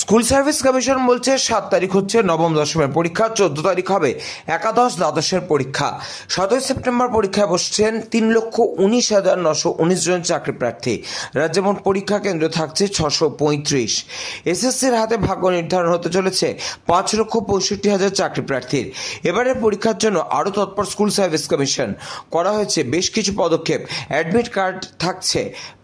School service commission বলছে 7 তারিখ হচ্ছে নবম দশমের পরীক্ষা, 14 তারিখ হবে একাদশ দ্বাদশের পরীক্ষা। 17 সেপ্টেম্বর পরীক্ষায় বসছেন 3,19,919 জন চাকরি প্রার্থী। রাজ্যে মোট পরীক্ষা কেন্দ্র থাকছে 635। এসএসসির হাতে ভাগ্য নির্ধারণ হতে চলেছে 5,65,000 চাকরি প্রার্থীর। এবারের পরীক্ষার জন্য আরও তৎপর স্কুল সার্ভিস কমিশন। করা হয়েছে বেশ কিছু পদক্ষেপ। অ্যাডমিট কার্ড থাকছে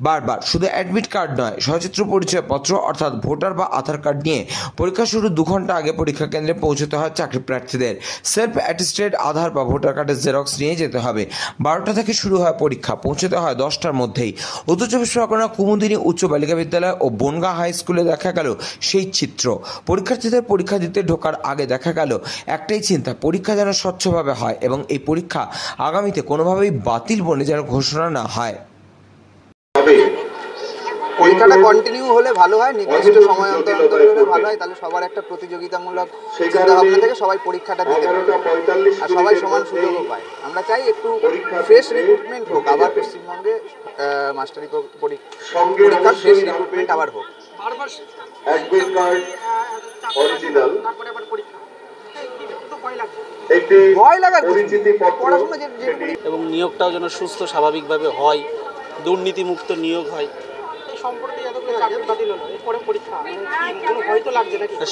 বারবার, শুধু অ্যাডমিট কার্ড নয়, সচিত্র পরিচয়পত্র অর্থাৎ ভোটার বা আধার কার্ড নিয়ে পরীক্ষা শুরু 2 ঘন্টা আগে পরীক্ষা কেন্দ্রে পৌঁছতে হয় চাকরি প্রার্থীদের। সেলফ অ্যাটেস্টেড আধার বা ভোটার কার্ডের জেরক্স নিয়ে যেতে হবে। 12টা থেকে শুরু হয় পরীক্ষা, পৌঁছতে হয় 10টার মধ্যেই। উত্তর চব্বিশ পরগনা কুমুদিনী উচ্চ বালিকা বিদ্যালয় ও বনগাঁ হাই স্কুলে দেখা গেল সেই চিত্র। পরীক্ষার্থীদের পরীক্ষা দিতে ঢোকার আগে দেখা গেল একটাই চিন্তা, পরীক্ষা যেন স্বচ্ছভাবে হয় এবং এই পরীক্ষা আগামীতে কোনোভাবেই বাতিল বলে যেন ঘোষণা না হয়। পরীক্ষাটা কন্টিনিউ হলে ভালো হয়, নির্দিষ্ট সময় অন্তর অন্তর হলে ভালো হয়, তাহলে সবার একটা প্রতিযোগিতামূলক চিন্তাভাবনা থেকে সবাই পরীক্ষাটা দিতে পারে আর সবাই সমান সুযোগও পায়। আমরা চাই একটু ফ্রেশ রিক্রুটমেন্ট হোক, আবার পশ্চিমবঙ্গে মাস্টারি পরীক্ষার ফ্রেশ রিক্রুটমেন্ট আবার হোক। ভয় লাগার পড়াশোনা এবং নিয়োগটাও যেন সুস্থ স্বাভাবিকভাবে হয়, দুর্নীতিমুক্ত নিয়োগ হয়।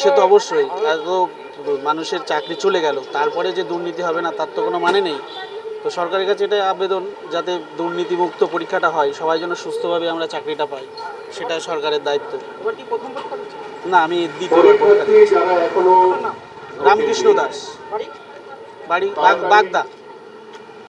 সে তো অবশ্যই, এত মানুষের চাকরি চলে গেল, তারপরে যে দুর্নীতি হবে না তার তো কোনো মানে নেই। তো সরকারের কাছে এটাই আবেদন, যাতে দুর্নীতিমুক্ত পরীক্ষাটা হয়, সবাই যেন সুস্থভাবে আমরা চাকরিটা পাই, সেটা সরকারের দায়িত্ব। না, আমি দ্বিতীয় রামকৃষ্ণ দাস, বাড়ি বাগদা।